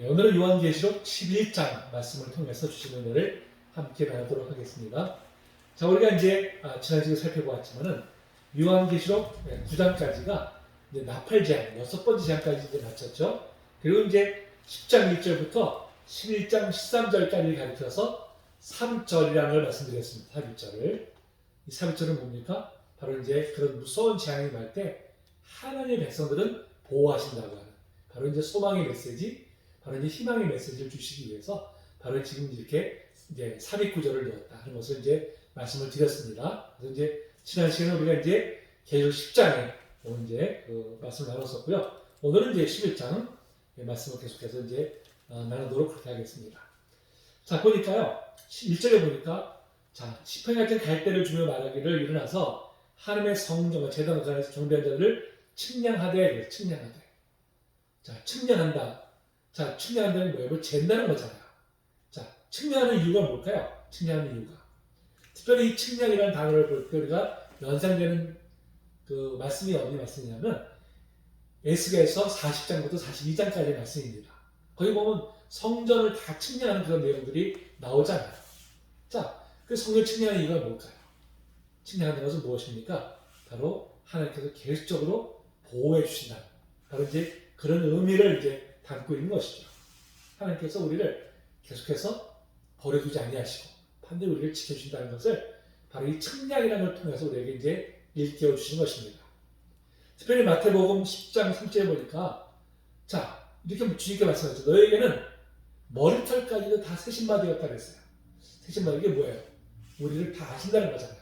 오늘은 요한계시록 11장 말씀을 통해서 주신 은혜를 함께 나누도록 하겠습니다. 자, 우리가 이제 지난 시간에 살펴보았지만은 요한계시록 9장까지가 이제 나팔 제한, 6번째 제한까지 이제 마쳤죠. 그리고 이제 10장 1절부터 11장 13절까지 가르쳐서 삽입절이라는 걸 말씀드렸습니다. 삽입절을. 이 삽입절은 뭡니까? 바로 이제 그런 무서운 재앙이 날 때 하나님의 백성들은 보호하신다고 하는 바로 이제 소망의 메시지, 바로 이제 희망의 메시지를 주시기 위해서 바로 지금 이렇게 이제 삽입 구절을 넣었다 하는 것을 이제 말씀을 드렸습니다. 그래서 이제 지난 시간에 우리가 이제 계속 10장에 이제 그 말씀을 나눴었고요. 오늘은 이제 11장 말씀을 계속해서 이제 나누도록 그렇게 하겠습니다. 자, 보니까요. 1절에 보니까 자, 시편이 같은 갈대를 주며 말하기를 일어나서 하나님의 성전과 제단 안에서 경배한 자들을 측량하되 측량하되. 자, 측량한다. 자, 측량한다는 뭐예요? 뭐 잰다는 거잖아요. 자, 측량하는 이유가 뭘까요? 측량하는 이유가. 특별히 이 측량이라는 단어를 볼 때 우리가 연상되는 그 말씀이 어디 말씀이냐면 에스겔서 40장부터 42장까지의 말씀입니다. 거기 보면 성전을 다 측량하는 그런 내용들이 나오잖아요. 자, 그 성전 측량하는 이유가 뭘까요? 측량하는 것은 무엇입니까? 바로 하나님께서 계속적으로 보호해 주신다. 바로 이제 그런 의미를 이제 담고 있는 것이죠. 하나님께서 우리를 계속해서 버려두지 아니하시고 반드시 우리를 지켜주신다는 것을 바로 이 측량이라는 걸 통해서 우리에게 이제 일깨워 주시는 것입니다. 특별히 마태복음 10장 3절에 보니까 자, 이렇게 주님께 말씀하셨죠. 너에게는 머리털까지도 다 세신바 되었다 그랬어요. 세신바 이게 뭐예요? 우리를 다 아신다는 거잖아요.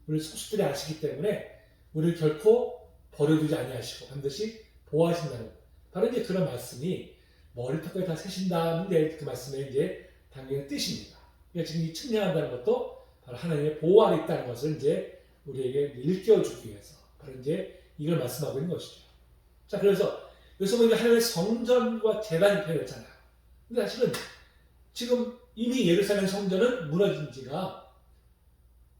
우리 속수들이 아시기 때문에 우리를 결코 버려두지 아니하시고 반드시 보호하신다는 것. 바로 이제 그런 말씀이 머리털까지 다 세신다는 그 말씀에 이제 담기는 뜻입니다. 그러니까 지금 이 측량한다는 것도 바로 하나님의 보호 아래 있다는 것을 이제 우리에게 일깨워주기 위해서 바로 이제 이걸 말씀하고 있는 것이죠. 자, 그래서 여기서 보니까 하나님의 성전과 제단이 표현했잖아요. 근데 사실은 지금 이미 예루살렘 성전은 무너진 지가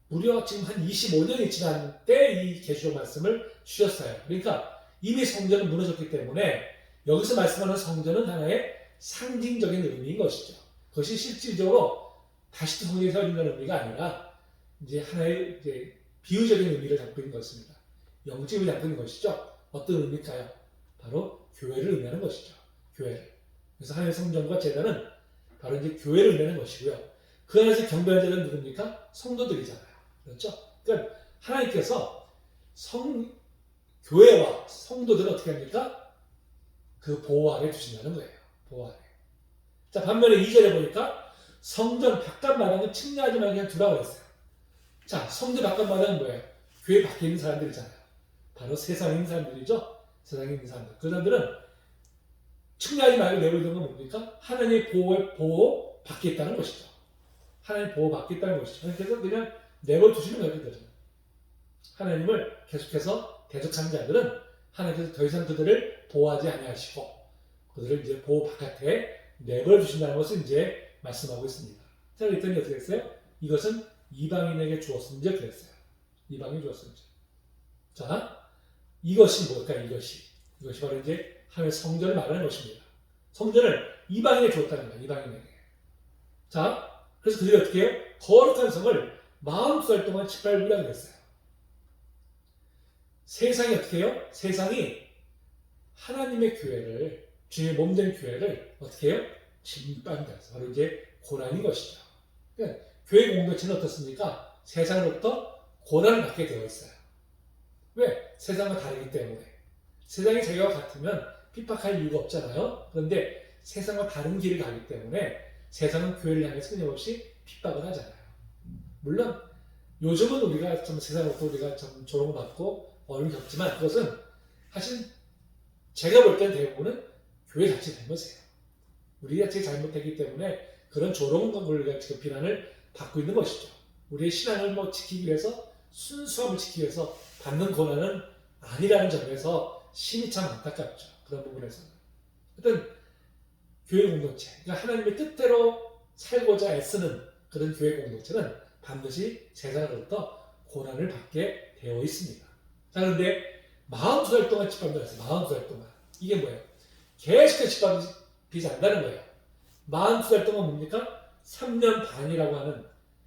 무려 지금 한 25년이 지난 때 이 계시록 말씀을 주셨어요. 그러니까 이미 성전은 무너졌기 때문에 여기서 말씀하는 성전은 하나의 상징적인 의미인 것이죠. 그것이 실질적으로 다시 또 성전이 세워진다는 의미가 아니라 이제 하나의 이제 비유적인 의미를 담고 있는 것입니다. 영적인 의미를 담고 있는 것이죠. 어떤 의미일까요? 바로 교회를 의미하는 것이죠. 교회를. 그래서 하나님의 성전과 제단은 바로 이제 교회를 의미하는 것이고요. 그 안에서 경배하는 자는 누굽니까? 성도들이잖아요. 그렇죠? 그러니까 하나님께서 교회와 성도들을 어떻게 합니까? 그 보호 아래 두신다는 거예요. 보호 아래. 자, 반면에 2절에 보니까 성전 바깥 마당은 측량하지 말고 그냥 두라고 했어요. 자, 성전 바깥 마당은 뭐예요? 교회 밖에 있는 사람들이잖아요. 바로 세상에 있는 사람들이죠. 세상에 있는 사람들. 그 사람들은 측량하지 말고 내버려두는 건 뭡니까? 하나님의 보호 밖에 있다는 것이죠. 하나님의 보호 밖에 있다는 것이죠. 그래서 그냥 내버려두시는 거예요. 하나님을 계속해서 대적하는 자들은 하나님께서 더 이상 그들을 보호하지 아니하시고 그들을 이제 보호 바깥에 내버려 두신다는 것을 이제 말씀하고 있습니다. 자, 그랬더니 어떻게 했어요? 이것은 이방인에게 주었음지 그랬어요. 이방인이 주었음지. 자, 이것이 뭘까요? 이것이 바로 이제 하나님의 성전을 말하는 것입니다. 성전을 이방인에게 주었다는 거예요. 이방인에게. 자, 그래서 그들이 어떻게 해요? 거룩한 성을 40살 동안 짓밟으려고 했어요. 세상이 어떻게 해요? 세상이 하나님의 교회를, 주님의 몸된 교회를 어떻게 해요? 짓밟는다. 바로 이제 고난인 것이죠. 그러니까 교회 공동체는 어떻습니까? 세상으로부터 고난을 받게 되어 있어요. 왜? 세상과 다르기 때문에. 세상이 자기와 같으면 핍박할 이유가 없잖아요. 그런데 세상과 다른 길을 가기 때문에 세상은 교회를 향해서 끊임없이 핍박을 하잖아요. 물론 요즘은 우리가 좀 세상으로부터 우리가 좀 조롱을 받고 어려움을 겪지만 그것은 사실 제가 볼 때는 대부분은 교회 자체 잘못이에요. 우리 자체 잘못했기 때문에 그런 조롱과 우리가 지금 비난을 받고 있는 것이죠. 우리의 신앙을 지키기 위해서 순수함을 지키기 위해서 받는 고난은 아니라는 점에서 심히 참 안타깝죠. 그런 부분에서는. 하여튼 교회 공동체, 그러니까 하나님의 뜻대로 살고자 애쓰는 그런 교회 공동체는 반드시 세상으로부터 고난을 받게 되어 있습니다. 자, 그런데 42살 동안 짓밟는다 했어요. 42살 동안. 이게 뭐예요? 계속해서 비잔다는 거예요. 42달 동안 뭡니까? 3년 반이라고 하는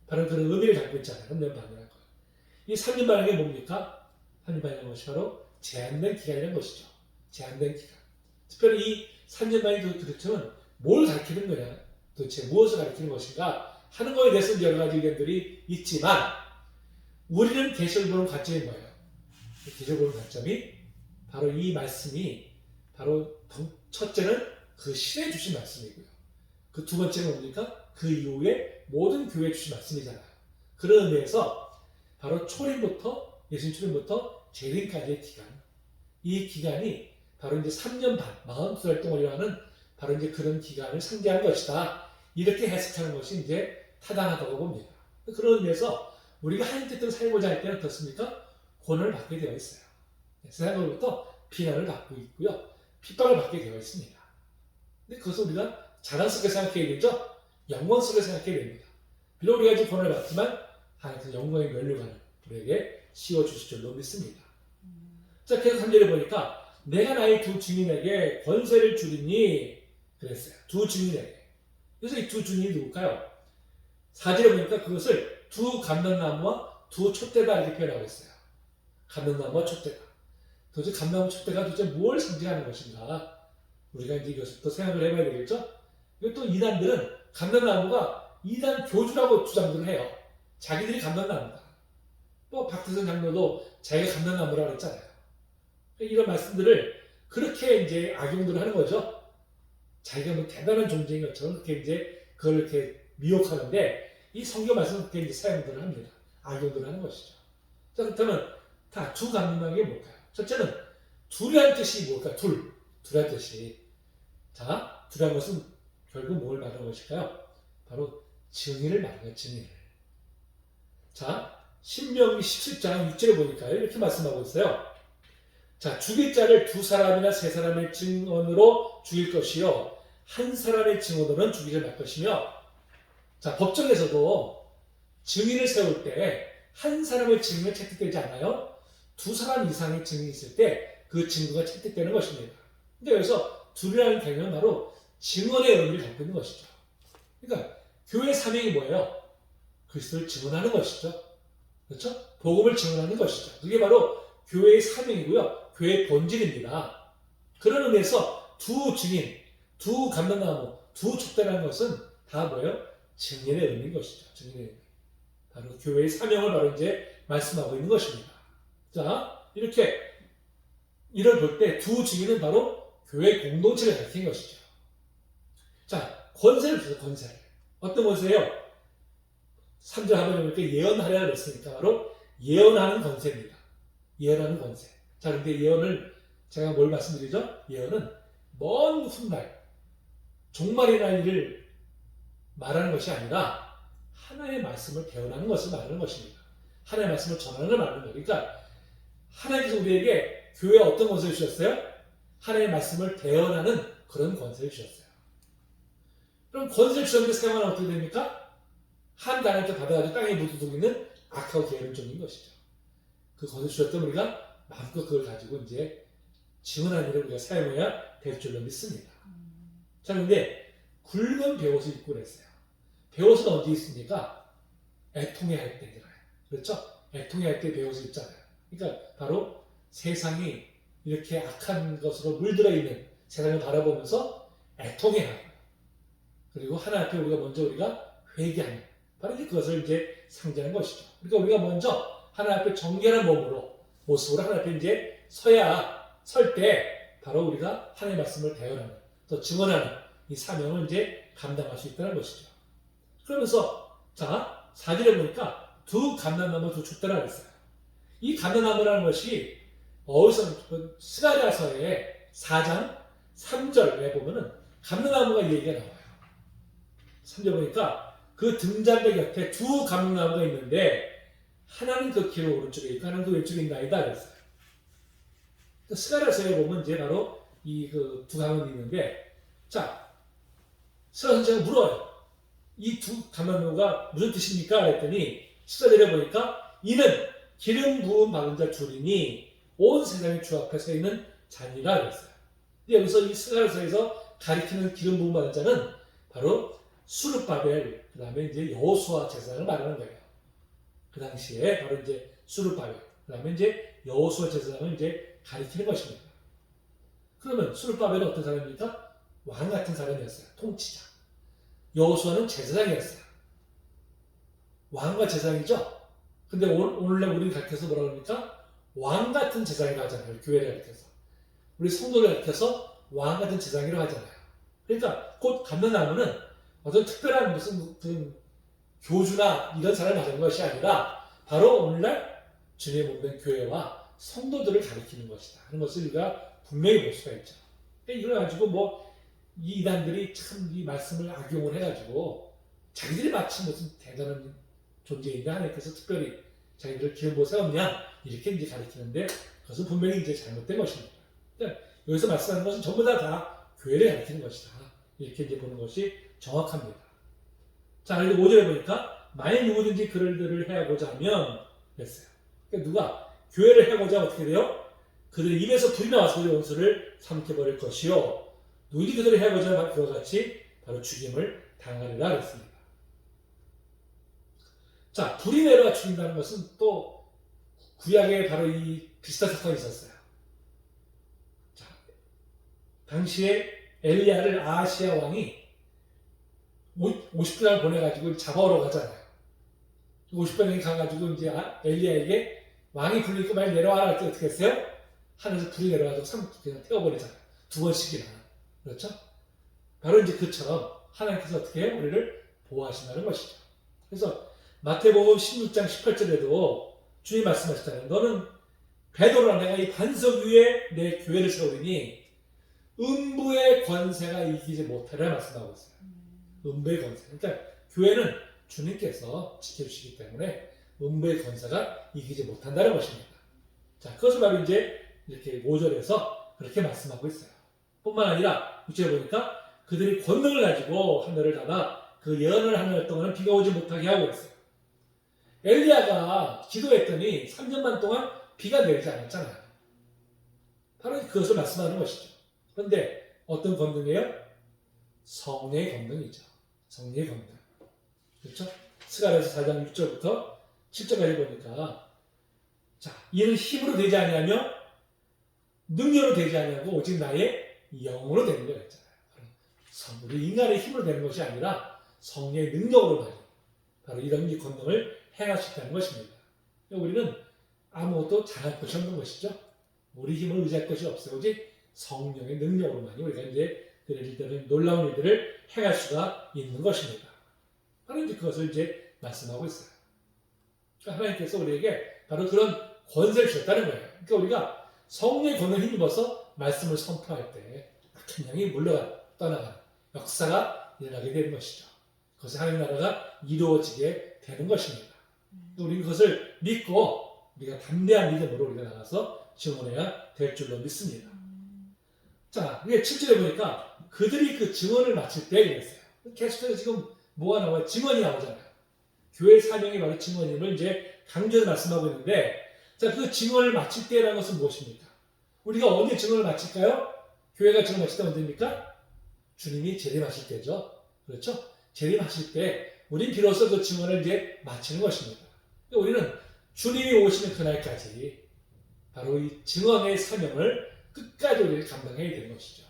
바로 그런 의미를 갖고 있잖아요. 3년 반이라는 거. 이 3년 반이라는 게 뭡니까? 3년 반이라는 것이 바로 제한된 기간이라는 것이죠. 제한된 기간. 특별히 이 3년 반이 도대체는 뭘 가르치는 거냐? 도대체 무엇을 가르치는 것인가? 하는 거에 대해서 여러 가지 의견들이 있지만 우리는 계시를 보는 관점이 뭐예요? 계시를 보는 관점이 바로 이 말씀이 바로 첫째는 그 시대에 주신 말씀이고요. 그 두 번째는 뭡니까? 그 이후에 모든 교회에 주신 말씀이잖아요. 그런 의미에서 바로 초림부터 예수님 초림부터 재림까지의 기간, 이 기간이 바로 이제 3년 반, 42달 동안이라는 바로 이제 그런 기간을 상징하는 것이다. 이렇게 해석하는 것이 이제 타당하다고 봅니다. 그런 의미에서 우리가 하나님 뜻대로 살고자 할 때는 어떻습니까? 고난을 받게 되어 있어요. 세상으로부터 비난을 받고 있고요. 핍박을 받게 되어 있습니다. 근데 그것을 우리가 자랑스럽게 생각해야 되죠? 영광스럽게 생각해야 됩니다. 비록 우리가 지금 고난을 받지만 하나님께서 영광의 면류관을 우리에게 씌워주실 줄로 믿습니다. 자, 계속 3절에 보니까 내가 나의 두 주인에게 권세를 주리니 그랬어요. 두 주인에게. 그래서 이 두 주인이 누굴까요? 4절에 보니까 그것을 두 감람나무와 두 촛대다 이렇게 표현하고 있어요. 감람나무와 촛대다. 도대체 감람나무 촛대가 도대체 뭘 상징하는 것인가? 우리가 이제 이것을 또 생각을 해봐야 되겠죠? 그리고 또 이단들은 감람나무가 이단 교주라고 주장들을 해요. 자기들이 감람나무다. 또 박태선 장로도 자기가 감람나무라고 했잖아요. 이런 말씀들을 그렇게 이제 악용들을 하는 거죠. 자기가 뭐 대단한 존재인 것처럼 그렇게 이제 그걸 이렇게 미혹하는데 이 성경 말씀은 그렇게 이제 사용들을 합니다. 악용들을 하는 것이죠. 자, 그렇다면 다 두 감람나무가 뭘까요? 첫째는 둘이라는 뜻이 뭘까요? 둘이라는 뜻이. 자, 둘이라는 것은 결국 뭘 말하는 것일까요? 바로 증인을 말하는 거예요. 증인을. 자, 신명기 17장 6절에 보니까요. 이렇게 말씀하고 있어요. 자, 죽일 자를 두 사람이나 세 사람의 증언으로 죽일 것이요. 한 사람의 증언으로는 죽이지 말 것이며. 자, 법정에서도 증인을 세울 때 한 사람의 증인은 채택되지 않아요. 두 사람 이상의 증인이 있을 때 그 증거가 채택되는 것입니다. 근데 여기서 둘이라는 개념은 바로 증언의 의미를 갖고 있는 것이죠. 그러니까 교회 사명이 뭐예요? 그리스도를 증언하는 것이죠. 그렇죠? 복음을 증언하는 것이죠. 그게 바로 교회의 사명이고요. 교회의 본질입니다. 그런 의미에서 두 증인, 두 감람나무, 두 촛대라는 것은 다 뭐예요? 증인의 의미인 것이죠. 증인의 의미. 바로 교회의 사명을 바로 이제 말씀하고 있는 것입니다. 자, 이렇게 이를 볼 때 두 증인은 바로 교회 공동체를 가리키는 것이죠. 자, 권세를 주세요. 권세를. 어떤 권세예요? 3절 하면 이렇게 예언하려고 했으니까 바로 예언하는 권세입니다. 예언하는 권세. 자, 근데 예언을 제가 뭘 말씀드리죠? 예언은 먼 훗날 종말이라는 일을 말하는 것이 아니라 하나의 말씀을 대언하는 것을 말하는 것입니다. 하나의 말씀을 전하는 걸 말하는 거예요. 그러니까 하나님께서 우리에게 교회에 어떤 권세를 주셨어요? 하나님의 말씀을 대언하는 그런 권세를 주셨어요. 그럼 권세를 주셨는데 사용하면 어떻게 됩니까? 한 단한테 받아가지고 땅에 묻어두고 있는 악하고 게으른 종인 것이죠. 그 권세를 주셨던 우리가 마음껏 그걸 가지고 이제 증언하는 일을 우리가 사용해야 될 줄로 믿습니다. 자, 근데 굵은 베옷을 입고 그랬어요. 베옷은 언제 있습니까? 애통해 할 때. 그렇죠? 애통해 할 때 베옷을 입잖아요. 그러니까 바로 세상이 이렇게 악한 것으로 물들어 있는 세상을 바라보면서 애통해하고 그리고 하나님 앞에 우리가 회개하는 바로 이제 그것을 이제 상징하는 것이죠. 그러니까 우리가 먼저 하나님 앞에 정결한 모습으로 하나님 앞에 이제 설 때 바로 우리가 하나님의 말씀을 대언하는 또 증언하는 이 사명을 이제 감당할 수 있다는 것이죠. 그러면서 자 4절에 보니까 두 감람나무 두 촛대라고 했어요. 이 감람나무라는 것이 어디서 스가랴서의 4장 3절에 보면은 감람나무가 얘기가 나와요. 3절 보니까 그 등잔대 곁에 두 감람나무가 있는데 하나는 그 길 오른쪽에 있고 하나는 그 왼쪽에 있나이다 그랬어요. 스가랴서에 보면 이제 바로 이 그 두 감람이 있는데 자 스가랴 선생님이 물어요. 이 두 감람나무가 무슨 뜻입니까? 그랬더니 14절에 보니까 이는 기름 부음 받은 자 둘이니 온 세상의 주 앞에 서 있는 자니라 그랬어요. 근데 여기서 이 스가랴서에서 가리키는 기름 부음 받은 자는 바로 수르바벨, 그 다음에 이제 여호수아 제사장을 말하는 거예요. 그 당시에 바로 이제 수르바벨, 그 다음에 이제 여호수아 제사장을 이제 가리키는 것입니다. 그러면 수르바벨은 어떤 사람입니까? 왕 같은 사람이었어요. 통치자. 여호수아는 제사장이었어요. 왕과 제사장이죠. 근데 오늘날 우리 가르쳐서 뭐라 그럽니까? 왕 같은 제사장이라고 하잖아요. 교회를 가르쳐서. 우리 성도를 가르쳐서 왕 같은 제사장이라고 하잖아요. 그러니까 곧 감람나무는 어떤 특별한 무슨 교주나 이런 사람을 말하는 것이 아니라 바로 오늘날 주님의 몸된 교회와 성도들을 가리키는 것이다 하는 것을 우리가 분명히 볼 수가 있죠. 그러니까 이걸 가지고 이 이단들이 참 이 말씀을 악용을 해가지고 자기들이 마치 무슨 대단한 존재인데 하나님께서 특별히 자기들을 기름 부어 세웠냐 이렇게 이제 가리키는데 그것은 분명히 이제 잘못된 것입니다. 그러니까 여기서 말씀하는 것은 전부 다 교회를 가리키는 것이다. 이렇게 이제 보는 것이 정확합니다. 자, 그리고 5절에 보니까 만일 누구든지 그들을 해하고자 하면 그랬어요. 그러니까 누가 교회를 해하고자 어떻게 돼요? 그들의 입에서 불이 나와서 그들의 원수를 삼켜버릴 것이요. 누구든지 그들을 해하고자 하면 그와 같이 바로 죽임을 당하리라 그랬습니다. 자, 불이 내려와 죽인다는 것은 또 구약에 바로 이 비슷한 사건이 있었어요. 자, 당시에 엘리야를 아하시아 왕이 50분을 보내가지고 잡아오러 가잖아요. 50분이 가가지고 이제 엘리야에게 왕이 불리고 많이 내려와라 할 때 어떻게 했어요? 하늘에서 불이 내려와서 그냥 태워버리잖아요. 2번씩이나. 그렇죠? 바로 이제 그처럼 하나님께서 어떻게 해요? 우리를 보호하신다는 것이죠. 그래서 마태복음 16장 18절에도 주님 말씀하셨잖아요. 너는 베드로라 내가 이 반석 위에 내 교회를 세우리니 음부의 권세가 이기지 못하리라 말씀하고 있어요. 음부의 권세. 그러니까 교회는 주님께서 지켜주시기 때문에 음부의 권세가 이기지 못한다는 것입니다. 자, 그것을 바로 이제 이렇게 5절에서 그렇게 말씀하고 있어요. 뿐만 아니라 6절에 보니까 그들이 권능을 가지고 하늘을 닫아 그 예언을 하는 날 동안은 비가 오지 못하게 하고 있어요. 엘리야가 기도했더니 3년만 동안 비가 내리지 않았잖아요. 바로 그것을 말씀하는 것이죠. 그런데 어떤 권능이에요? 성령의 권능이죠. 성령의 권능. 그렇죠? 스가랴서 4장 6절부터 7절까지 보니까 자, 이는 힘으로 되지 아니하며 능력으로 되지 아니하고 오직 나의 영으로 되는 거라 했잖아요. 우리 인간의 힘으로 되는 것이 아니라 성령의 능력으로 바로 이런 권능을 행할 수 있다는 것입니다. 우리는 아무것도 잘할 것이 없는 것이죠. 우리 힘을 의지할 것이 없어요. 오직 성령의 능력으로만이 우리가 이제 그런 일들을 놀라운 일들을 행할 수가 있는 것입니다. 바로 이제 그것을 이제 말씀하고 있어요. 그러니까 하나님께서 우리에게 바로 그런 권세를 주셨다는 거예요. 그러니까 우리가 성령의 권능을 힘입어서 말씀을 선포할 때 악한 영이 물러가 떠나가는 역사가 일어나게 되는 것이죠. 그것이 하나님 나라가 이루어지게 되는 것입니다. 우리는 그것을 믿고 우리가 담대한 믿음으로 우리가 나가서 증언해야 될 줄로 믿습니다. 자, 이게 7절에 보니까 그들이 그 증언을 마칠 때 이랬어요. 계속해서 지금 뭐가 나와요? 증언이 나오잖아요. 교회 사명이 바로 증언임을 이제 강조해서 말씀하고 있는데, 자, 그 증언을 마칠 때라는 것은 무엇입니까? 우리가 언제 증언을 마칠까요? 교회가 증언을 마칠 때 언제입니까? 주님이 재림하실 때죠. 그렇죠? 재림하실 때 우린 비로소 그 증언을 이제 마치는 것입니다. 우리는 주님이 오시는 그날까지 바로 이 증언의 사명을 끝까지 우리를 감당해야 되는 것이죠.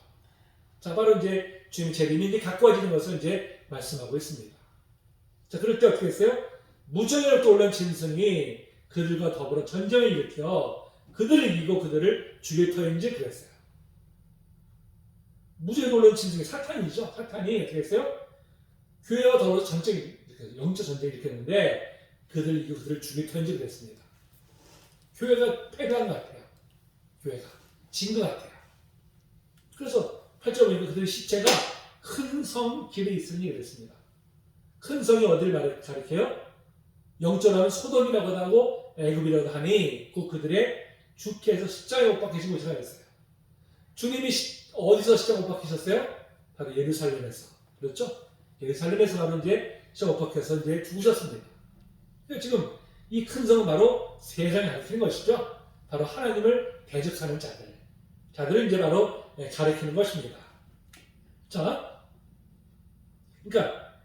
자, 바로 이제 주님의 재림이 가까워지는 것을 이제 말씀하고 있습니다. 자, 그럴 때 어떻게 했어요? 무정의롭게 올라온 짐승이 그들과 더불어 전쟁을 일으켜 그들을 이기고 그들을 죽일 터인지 그랬어요. 무정의롭게 올라온 짐승이 사탄이죠. 사탄이 어떻게 했어요? 교회와 더불어 영적 전쟁을 일으켰는데 그들을 이기고 그들을 죽일 터인지 그랬습니다. 교회가 패배한 것 같아요. 교회가 진 것 같아요. 그래서 8절 보니까 그들의 시체가 큰 성 길에 있으니 그랬습니다. 큰 성이 어디를 가리켜요? 영적으로 하면 소돔이라고도 하고 애굽이라고도 하니 곧 그들의 주께서 십자가에 못 박히신 곳이라 했어요. 주님이 어디서 십자가 못 박히셨어요? 바로 예루살렘에서. 그렇죠? 예루살렘에서 바로 이제 십자가 못 박혀서 이제 죽으셨습니다. 지금 이 큰 성은 바로 세상에 가리키는 것이죠. 바로 하나님을 대적하는 자들을 이제 바로 가리키는 것입니다. 자, 그러니까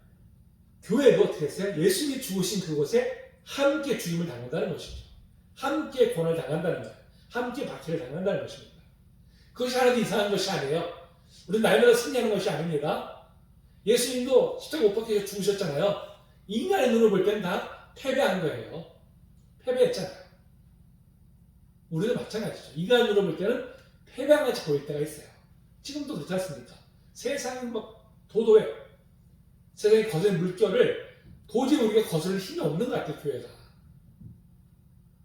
교회도 어떻게 했어요? 예수님이 죽으신 그곳에 함께 죽임을 당한다는 것이죠. 함께 고난을 당한다는 거예요. 함께 박해를 당한다는 것입니다. 그것이 하나도 이상한 것이 아니에요. 우리 날마다 승리하는 것이 아닙니다. 예수님도 십자가 못 박혀서 죽으셨잖아요. 인간의 눈으로 볼 때는 다 패배한 거예요. 패배했잖아요. 우리도 마찬가지죠. 인간의 눈으로 볼 때는 패배한 같이 보일 때가 있어요. 지금도 그렇지 않습니까? 세상이 막 도도해요. 세상의 거센 물결을 도저히 우리가 거스를 힘이 없는 것 같아요, 교회가.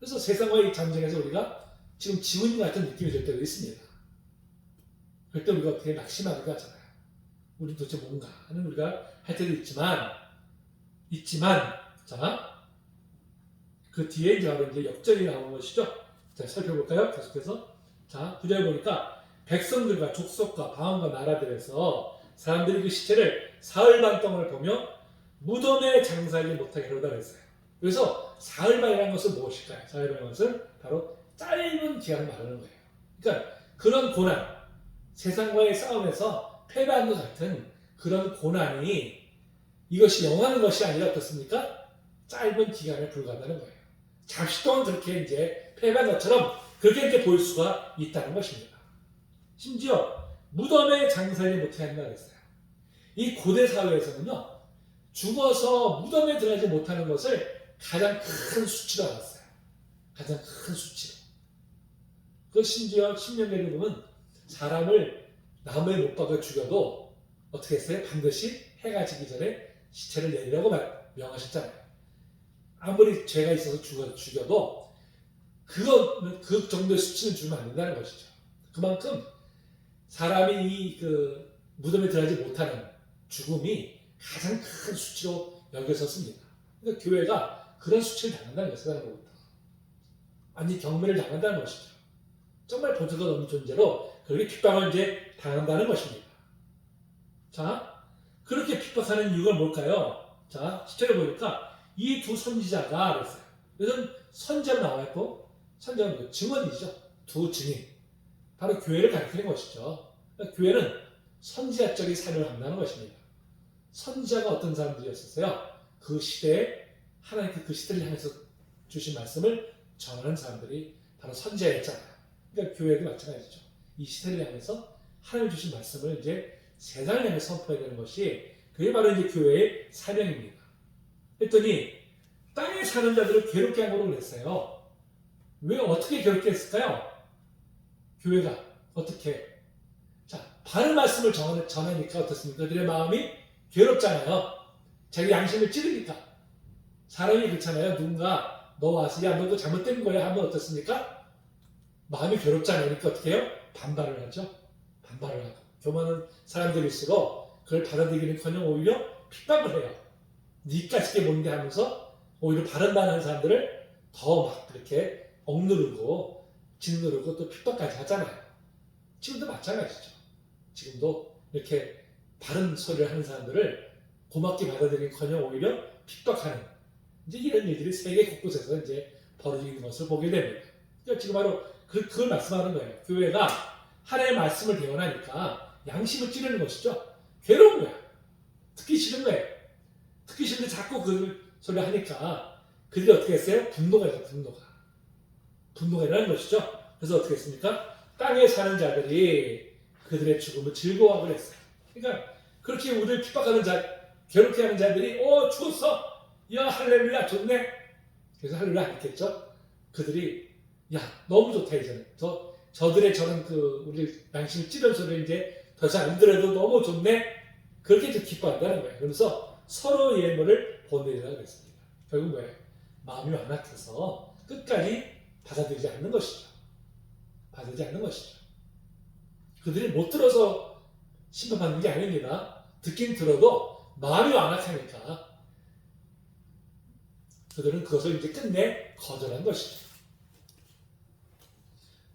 그래서 세상과의 전쟁에서 우리가 지금 지문 같은 느낌이 들 때도 있습니다. 그럴 때 우리가 어떻게 낙심하기도 하잖아요. 우리 도대체 뭔가 하는 우리가 할 때도 있지만, 자, 그 뒤에 이제 바로 이제 역전이 나오는 것이죠. 자, 살펴볼까요? 계속해서. 자, 9절 보니까 백성들과 족속과 방언과 나라들에서 사람들이 그 시체를 사흘 반 동안을 보며 무덤에 장사하지 못하게 하려다 그랬어요. 그래서 사흘 반이라는 것은 무엇일까요? 사흘 반이라는 것은 바로 짧은 기간을 말하는 거예요. 그러니까 그런 고난, 세상과의 싸움에서 패배한 것 같은 그런 고난이 이것이 영원한 것이 아니라 어떻습니까? 짧은 기간에 불과하다는 거예요. 잠시 동안 그렇게 이제 패배한 것처럼 그렇게 이제 보일 수가 있다는 것입니다. 심지어 무덤에 장사하지 못하게 한다고 했어요. 이 고대 사회에서는요, 죽어서 무덤에 들어가지 못하는 것을 가장 큰 수치로 알았어요. 가장 큰 수치로. 그 심지어 신명기에 보면 사람을 나무에 못 박아 죽여도 어떻게 했어요? 반드시 해가 지기 전에 시체를 내리라고 명하셨잖아요. 아무리 죄가 있어서 죽여도 그 정도의 수치는 주면 안 된다는 것이죠. 그만큼 사람이 그 무덤에 들어가지 못하는 죽음이 가장 큰 수치로 여겨졌습니다. 그러니까 교회가 그런 수치를 당한다는 것이죠. 세상으로부터. 아니 경멸을 당한다는 것이죠. 정말 본질가 없는 존재로 그렇게 핍박을 이제 당한다는 것입니다. 자, 그렇게 핍박하는 이유가 뭘까요? 자, 10절에 보니까 이 두 선지자가 그랬어요. 이것은 선지자로 나와 있고, 선지자는 증언이죠. 두 증인. 바로 교회를 가리키는 것이죠. 그러니까 교회는 선지자적인 사명을 한다는 것입니다. 선지자가 어떤 사람들이었었어요? 그 시대에 하나님께 그 시대를 향해서 주신 말씀을 전하는 사람들이 바로 선지자였잖아요. 그러니까 교회도 마찬가지죠. 이 시대를 향해서 하나님 주신 말씀을 이제 세상을 향해 선포해야 되는 것이 그게 바로 이제 교회의 사명입니다. 했더니 땅에 사는 자들을 괴롭게 하고 그랬어요. 왜 어떻게 괴롭게 했을까요? 교회가 어떻게? 자, 바른 말씀을 전하니까 어떻습니까? 그들의 마음이 괴롭잖아요. 자기 양심을 찌르니까. 사람이 그렇잖아요. 누군가 너 와서 야, 너 그거 잘못된 거야 하면 어떻습니까? 마음이 괴롭잖아요. 그러니까 어떻게 해요? 반발을 하죠. 반발을 하고. 교만한 사람들일수록 그걸 받아들이기는커녕 오히려 핍박을 해요. 니까짓 게 뭔데 하면서 오히려 바른 말 하는 사람들을 더 막 그렇게 억누르고 짓누르고 또 핍박까지 하잖아요. 지금도 마찬가지죠. 지금도 이렇게 바른 소리를 하는 사람들을 고맙게 받아들이기는커녕 오히려 핍박하는 이제 이런 일들이 세계 곳곳에서 이제 벌어지는 것을 보게 됩니다. 그러니까 지금 바로 그걸 말씀하는 거예요. 교회가 하나님의 말씀을 대언하니까 양심을 찌르는 것이죠. 괴로운 거야. 듣기 싫은 거예요. 듣기 싫은데 자꾸 그 소리를 하니까 그들이 어떻게 했어요? 분노가 있어요. 분노가 일어나는 것이죠. 그래서 어떻게 했습니까? 땅에 사는 자들이 그들의 죽음을 즐거워하고 그랬어요. 그러니까 그렇게 우리를 핍박하는 괴롭게 하는 자들이 죽었어. 야 할렐루야 좋네. 그래서 할렐루야 했겠죠. 그들이 야 너무 좋다 이제는. 저들의 저는 우리 양심을 찌른 소리를 이제 더 이상 안 들어도 너무 좋네. 그렇게 좀 기뻐한다는 거예요. 그러면서 서로 예물을 보내려고 했습니다. 결국 뭐예요? 마음이 완악해서 끝까지 받아들이지 않는 것이죠. 받아들이지 않는 것이죠. 그들이 못 들어서 심판받는 게 아닙니다. 듣긴 들어도 마음이 완악하니까 그들은 그것을 이제 끝내 거절한 것이죠.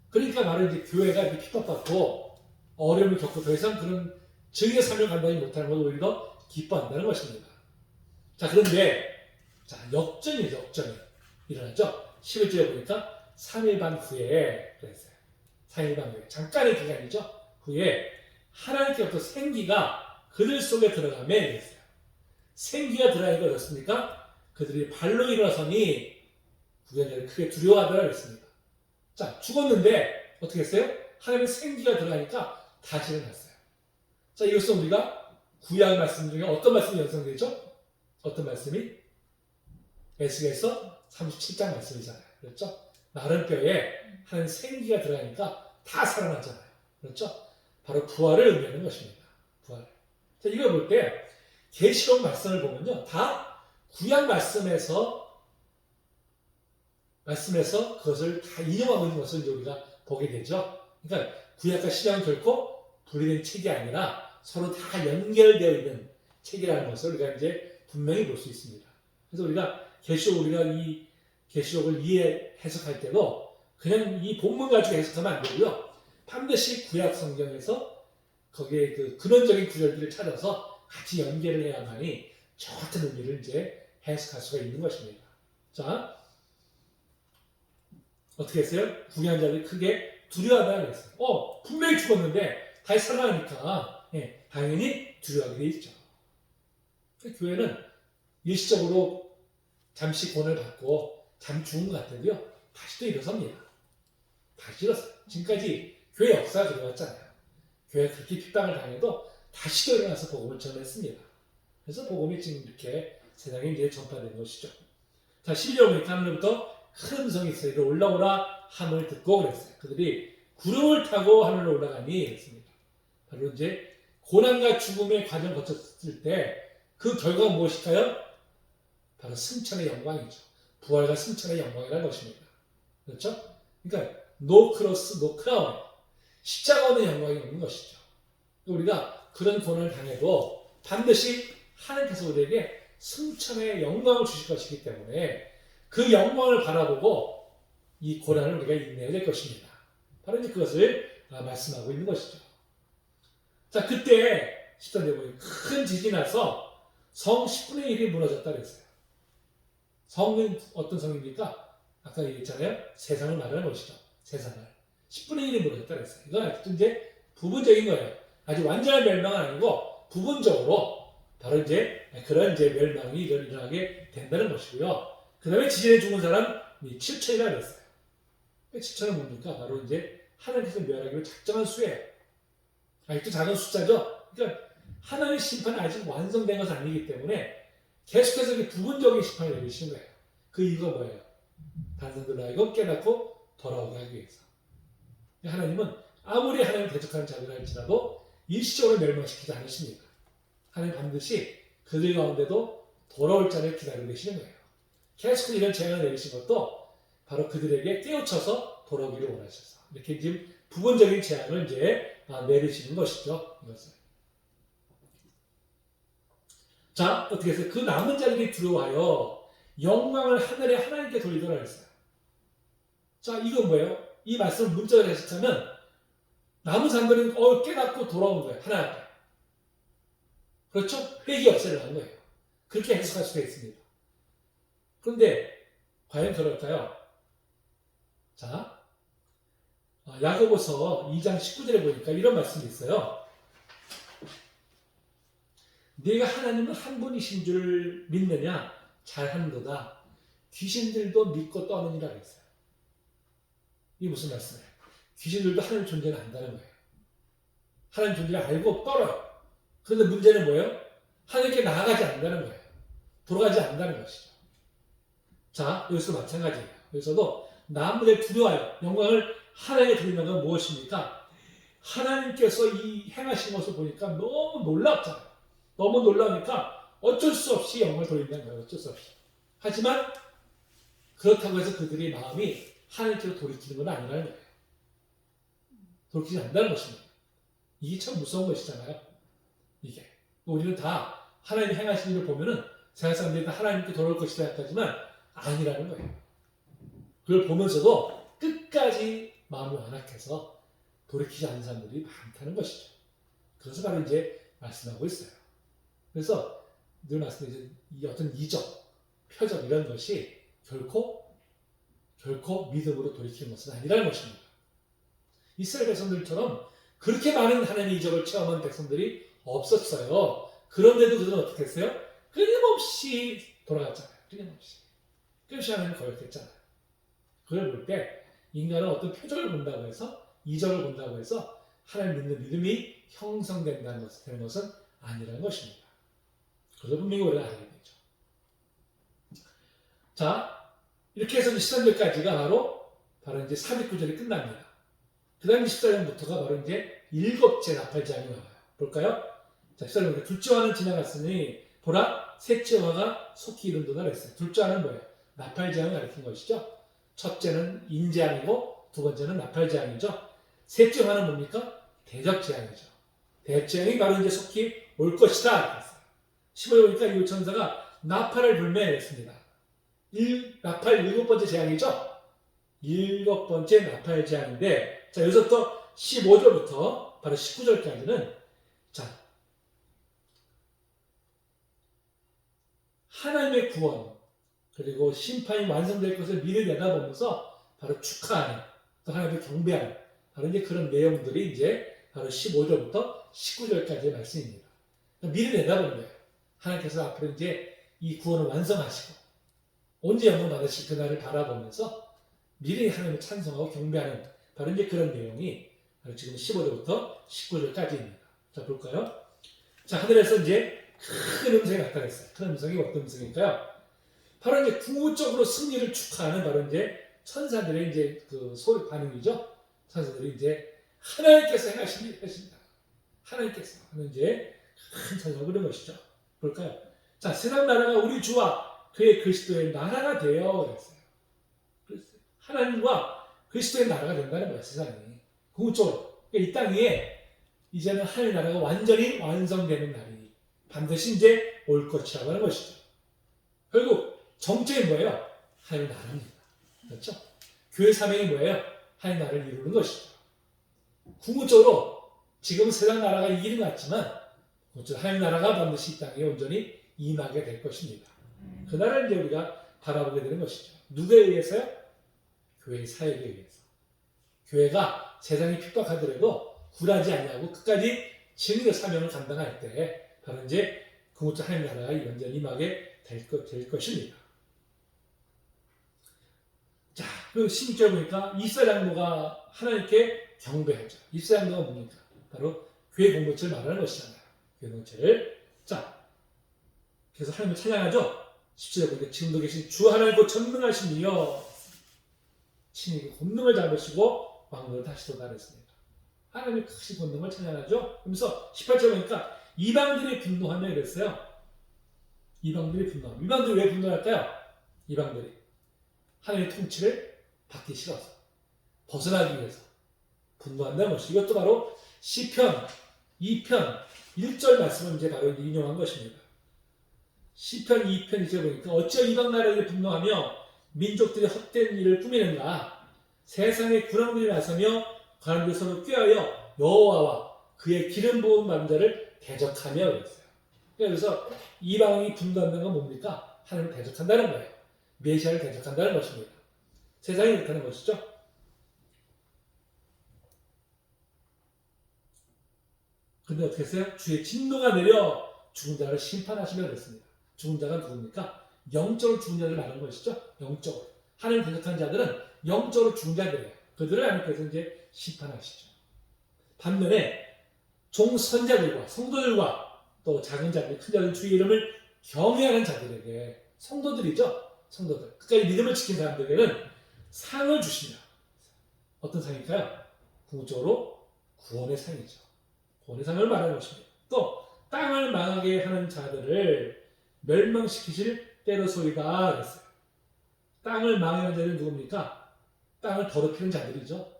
그러니까 바로 이제 교회가 이렇게 핍박받고 어려움을 겪고 더 이상 그런 증인의 삶을 감당하지 못하는 것을 오히려 기뻐한다는 것입니다. 자, 그런데 역전이 일어나죠. 11절에 보니까 3일 반 후에 그랬어요. 3일 반 후에 잠깐의 기간이죠. 후에 하나님께 어떤 생기가 그들 속에 들어가면 됐어요. 생기가 들어가니까 어떻습니까? 그들이 발로 일어서니 구약자를 크게 두려워하더라 그랬습니다. 자, 죽었는데 어떻게 했어요? 하나님의 생기가 들어가니까 다시 일어났어요. 자, 이것은 우리가 구약 말씀 중에 어떤 말씀이 연상되죠? 어떤 말씀이? 에스겔서 37장 말씀이잖아요. 그렇죠? 마른 뼈에 하나님 생기가 들어가니까 다 살아나잖아요. 그렇죠? 바로 부활을 의미하는 것입니다. 부활. 자, 이걸 볼 때 계시록 말씀을 보면요, 다 구약 말씀에서 그것을 다 인용하고 있는 것을 이제 우리가 보게 되죠. 그러니까 구약과 신약은 결코 분리된 책이 아니라 서로 다 연결되어 있는 책이라는 것을 우리가 이제 분명히 볼 수 있습니다. 그래서 우리가 이 계시록을 해석할 때도 그냥 이 본문 가지고 해석하면 안 되고요. 반드시 구약 성경에서 거기에 그 근원적인 구절들을 찾아서 같이 연결을 해야만이 저 같은 의미를 이제 해석할 수가 있는 것입니다. 자, 어떻게 했어요? 구약한 자들이 크게 두려워하다고 했어요. 분명히 죽었는데 다시 살아나니까 당연히 두려워하게 돼 있죠. 교회는 일시적으로 잠시 고난을 받고 잠시 죽은 것 같은데요, 다시 또 일어섭니다. 다시 일어서요. 지금까지 교회 역사가 그래왔잖아요. 교회가 그렇게 핍박을 당해도 다시 또 일어나서 복음을 전했습니다. 그래서 복음이 지금 이렇게 세상에 이제 전파된 것이죠. 자, 12절 보니까 하늘부터 큰 음성이 있어요. 이리 올라오라 함을 듣고 그랬어요. 그들이 구름을 타고 하늘로 올라가니 그랬습니다. 바로 이제 고난과 죽음의 과정을 거쳤을 때 그 결과가 무엇일까요? 바로 승천의 영광이죠. 부활과 승천의 영광이라는 것입니다. 그렇죠? 그러니까 노 크로스, 노 크라운. 십자가 없는 영광이 없는 것이죠. 우리가 그런 고난을 당해도 반드시 하나님께서 우리에게 승천의 영광을 주실 것이기 때문에 그 영광을 바라보고 이 고난을 우리가 인내해야 될 것입니다. 바로 이제 그것을 말씀하고 있는 것이죠. 자, 그때 10절에 보니 큰 지진이 나서 성 10분의 1이 무너졌다 그랬어요. 성은 어떤 성입니까? 아까 얘기했잖아요. 세상을 말하는 것이죠. 세상을. 10분의 1이 무너졌다 그랬어요. 이건 아직도 이제 부분적인 거예요. 아직 완전한 멸망은 아니고 부분적으로 바로 이제 그런 이제 멸망이 일어나게 된다는 것이고요. 그 다음에 지진에 죽은 사람 7천이라 그랬어요. 7천은 뭡니까? 바로 이제 하나님께서 멸하기로 작정한 수예요. 아직도 작은 숫자죠. 그러니까 하나님의 심판은 아직 완성된 것은 아니기 때문에 계속해서 이렇게 부분적인 심판을 내리시는 거예요. 그 이유가 뭐예요? 다른 사람들로 하여금 깨닫고 돌아오게 하기 위해서. 하나님은 아무리 하나님을 대적하는 자들을 할지라도 일시적으로 멸망시키지 않으십니다. 하나님 반드시 그들 가운데도 돌아올 자를 기다리고 계시는 거예요. 계속 이런 재앙을 내리신 것도 바로 그들에게 깨우쳐서 돌아오기를 원하셔서 이렇게 지금 부분적인 재앙을 이제 내리시는 것이죠. 이것을. 자, 어떻게 해서 그 남은 자들이 두려워하여 영광을 하늘에 하나님께 돌리더라 했어요. 자, 이건 뭐예요? 이 말씀을 문자로 해석하면 남은 사람들은 깨닫고 돌아온 거예요. 하나님 앞에. 그렇죠? 회개 역사를 한 거예요. 그렇게 해석할 수가 있습니다. 그런데 과연 그럴까요? 자, 야고보서 2장 19절에 보니까 이런 말씀이 있어요. 네가 하나님은 한 분이신 줄 믿느냐? 잘하는도다. 귀신들도 믿고 떠느니라 그랬어요. 이게 무슨 말씀이에요? 귀신들도 하나님 존재를 안다는 거예요. 하나님 존재를 알고 떨어요. 그런데 문제는 뭐예요? 하나님께 나아가지 않는다는 거예요. 돌아가지 않는다는 것이죠. 자, 여기서 마찬가지예요. 여기서도 남들의 두려워요. 영광을 하나님께 드리는 건 무엇입니까? 하나님께서 이 행하신 것을 보니까 너무 놀랍잖아요. 너무 놀라우니까 어쩔 수 없이 영광을 돌린다는 거예요. 어쩔 수 없이. 하지만 그렇다고 해서 그들의 마음이 하나님께로 돌이키는 건 아니라는 거예요. 돌이키지 않는다는 것입니다. 이게 참 무서운 것이잖아요. 이게. 우리는 다 하나님 행하신 일을 보면은 세상 사람들이 다 하나님께 돌아올 것이다 생각하지만 아니라는 거예요. 그걸 보면서도 끝까지 마음이 완악해서 돌이키지 않는 사람들이 많다는 것이죠. 그것을 바로 이제 말씀하고 있어요. 그래서 늘 말씀드린 이 어떤 이적, 표적 이런 것이 결코 믿음으로 돌이키는 것은 아니라는 것입니다. 이스라엘 백성들처럼 그렇게 많은 하나님의 이적을 체험한 백성들이 없었어요. 그런데도 그들은 어떻게 했어요? 끊임없이 돌아갔잖아요. 끊임없이 하나님 거역했잖아요. 그걸 볼 때 인간은 어떤 표적을 본다고 해서 이적을 본다고 해서 하나님 믿는 믿음이 형성된다는 것은 되는 것은 아니라는 것입니다. 그래서 분명히 우리가 알아야 되죠. 자, 이렇게 해서 13절까지가 바로 이제 삽입구절이 끝납니다. 그 다음 14절부터가 바로 이제 일곱째 나팔장이 나와요. 볼까요? 자, 14절부터 둘째 화는 지나갔으니 보라 셋째 화가 속히 이른도다 그랬어요. 둘째 화는 뭐예요? 나팔장을 가리킨 것이죠. 첫째는 인재앙이고 두 번째는 나팔재앙이죠. 셋째 화는 뭡니까? 대적재앙이죠. 대적재앙이 바로 이제 속히 올 것이다. 15절 보니까 이 천사가 나팔을 불매 했습니다. 나팔 일곱 번째 재앙이죠. 일곱 번째 나팔재앙인데 자 여기서부터 15절부터 바로 19절까지는 자 하나님의 구원 그리고 심판이 완성될 것을 미리 내다보면서 바로 축하하는 또 하나님을 경배하는 바로 이제 그런 내용들이 이제 바로 15절부터 19절까지의 말씀입니다. 미리 내다보는 거예요. 하나님께서 앞으로 이제 이 구원을 완성하시고 언제 영광 받으실 그날을 바라보면서 미리 하나님을 찬송하고 경배하는 바로 이제 그런 내용이 바로 지금 15절부터 19절까지입니다. 자 볼까요? 자 하늘에서 이제 큰 음성이 나타났어요. 큰 음성이 어떤 음성일까요? 바로 이제 궁극적으로 승리를 축하하는 바로 이제 천사들의 이제 그 소리 반응이죠. 천사들이 이제 하나님께서 행하신 일 하십니다. 하나님께서 하는 이제 큰 찬송을 부르는 것이죠. 볼까요? 자, 세상 나라가 우리 주와 그의 그리스도의 나라가 되어 그랬어요. 하나님과 그리스도의 나라가 된다는 거예요. 세상이 궁극적으로 그러니까 이 땅 위에 이제는 하나님 나라가 완전히 완성되는 날이 반드시 이제 올 것이라고 하는 것이죠. 결국 정체는 뭐예요? 하나님 나라입니다. 그렇죠? 교회 사명이 뭐예요? 하나님 나라를 이루는 것이죠. 궁극적으로 지금 세상 나라가 이기는 것 같지만 하나님 나라가 반드시 이 땅에 온전히 임하게 될 것입니다. 그 나라를 이제 우리가 바라보게 되는 것이죠. 누구에 의해서요? 교회의 사역에 의해서. 교회가 세상이 핍박하더라도 굴하지 아니하고 끝까지 진리의 사명을 감당할 때 바로 이제 궁극적 하나님 나라가 완전히 임하게 될 것입니다. 자, 그 16절 보니까 이스라엘장로가 하나님께 경배하죠. 이스라엘장로가 뭡니까? 바로 교회 공동체를 말하는 것이잖아요. 교회 공동체를. 자, 그래서 하나님을 찬양하죠. 17절 보니까 지금도 계신 주 하나님 곧 전능하신 이여 친히 권능을 잡으시고 왕국을 다시도다 그랬습니다. 하나님의 크신 권능을 찬양하죠. 그러면서 18절 보니까 이방들이 분노하며 이랬어요. 이방들이 분노하며. 이방들이 왜 분노할까요? 이방들이 하나님의 통치를 받기 싫어서 벗어나기 위해서 분노한다는 것이 이것도 바로 시편 2편 1절 말씀을 이제 바로 인용한 것입니다. 시편 2편 1절 보니까 어찌 이방 나라들이 분노하며 민족들이 헛된 일을 꾸미는가 세상에 군왕들이 나서며 관원들이 서로 꾀하여 여호와와 그의 기름 부은 받은 자를 대적하며 그랬어요. 그래서 이방이 분노한다는 건 뭡니까? 하나님을 대적한다는 거예요. 메시아를 대적한다는 것입니다. 세상이 그렇다는 것이죠. 그런데 어떻게 했어요? 주의 진노가 내려 죽은 자를 심판하시며 그랬습니다. 죽은 자가 누굽니까? 영적으로 죽은 자를 말하는 것이죠. 영적으로. 하나님 대적한 자들은 영적으로 죽은 자들이에요. 그들을 하나님께서 이제 심판하시죠. 반면에 종선자들과 성도들과 또 작은 자들, 큰 자들 주의 이름을 경외하는 자들에게 성도들이죠. 성도들. 끝까지 믿음을 지킨 사람들에게는 상을 주십니다. 어떤 상일까요? 궁극적으로 구원의 상이죠. 구원의 상을 말하는 것입니다. 또 땅을 망하게 하는 자들을 멸망시키실 때로소이다 그랬어요. 땅을 망하는 자들은 누굽니까? 땅을 더럽히는 자들이죠.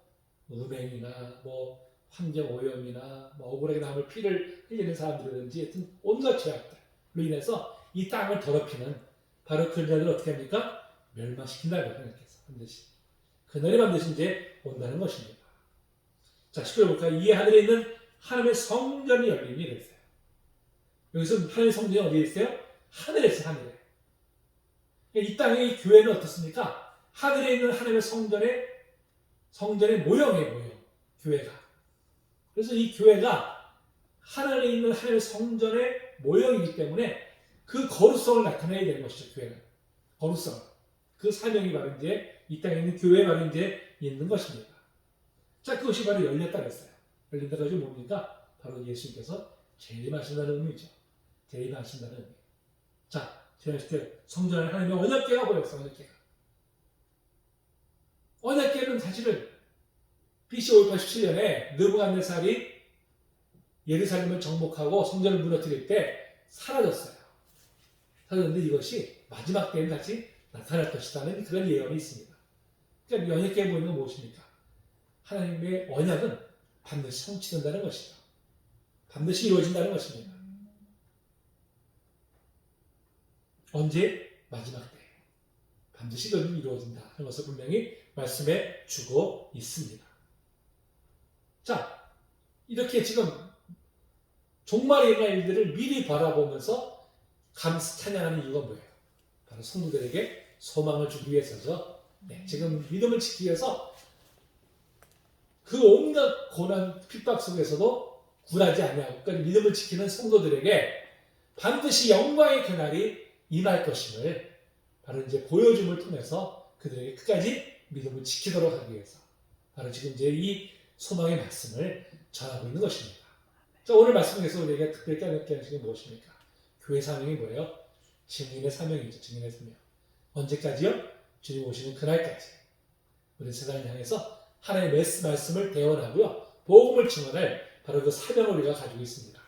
음행이나 뭐 환경오염이나 뭐 억울하게 남을 피를 흘리는 사람들이든지 하여튼 온갖 죄악들로 인해서 이 땅을 더럽히는 바로 그런 자들을 어떻게 합니까? 멸망시킨다고 하나님께서 반드시. 그날이 반드시 이제 온다는 것입니다. 자, 10절 볼까요? 이 하늘에 있는 하나님의 성전이 열림이 그랬어요. 여기서 하나님의 성전이 어디에 있어요? 하늘에 있어요, 하늘에. 이 땅의 교회는 어떻습니까? 하늘에 있는 하나님의 성전의 모형이에요, 모형. 교회가. 그래서 이 교회가 하늘에 있는 하나님의 성전의 모형이기 때문에 그 거룩성을 나타내야 되는 것이죠. 교회는 거룩성. 그 사명이 바로 이제 이 땅에 있는 교회에 바로 이제 있는 것입니다. 자, 그것이 바로 열렸다 그랬어요. 열린다가 좀 뭡니까? 바로 예수님께서 재림하신다는 의미죠. 재림하신다는 의미. 자, 재림하실 성전을 하나님의 언약궤가 보였어. 언약궤는 사실은 BC 587년에 느부갓네살이 예루살렘을 정복하고 성전을 무너뜨릴 때 사라졌어요. 사라졌는데 이것이 마지막 때에는 다시 나타날 것이라는 그런 예언이 있습니다. 그러니까 언약궤에 보이는 건 무엇입니까? 하나님의 언약은 반드시 성취된다는 것이죠. 반드시 이루어진다는 것입니다. 언제? 마지막 때. 반드시 이루어진다 하는 것을 분명히 말씀해 주고 있습니다. 자, 이렇게 지금 종말의 일어날 일들을 미리 바라보면서 찬양하는 이유가 뭐예요? 바로 성도들에게 소망을 주기 위해서죠. 지금 믿음을 지키기 위해서 그 온갖 고난 핍박 속에서도 굴하지 아니하고 끝까지 믿음을 지키는 성도들에게 반드시 영광의 그날이 임할 것임을 바로 이제 보여줌을 통해서 그들에게 끝까지 믿음을 지키도록 하기 위해서 바로 지금 이제 이 소망의 말씀을 전하고 있는 것입니다. 자, 오늘 말씀에서 우리에게 특별히 깨닫게 하는 것이 무엇입니까? 교회 사명이 뭐예요? 증인의 사명이죠. 증인의 사명. 언제까지요? 주님 오시는 그날까지 우리 세상을 향해서 하나님의 말씀을 대언하고요. 복음을 증언할 바로 그 사명을 우리가 가지고 있습니다.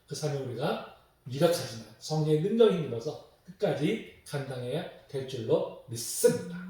그 사명을 우리가 미력하지만 성령의 능력이 힘입어서 끝까지 감당해야 될 줄로 믿습니다.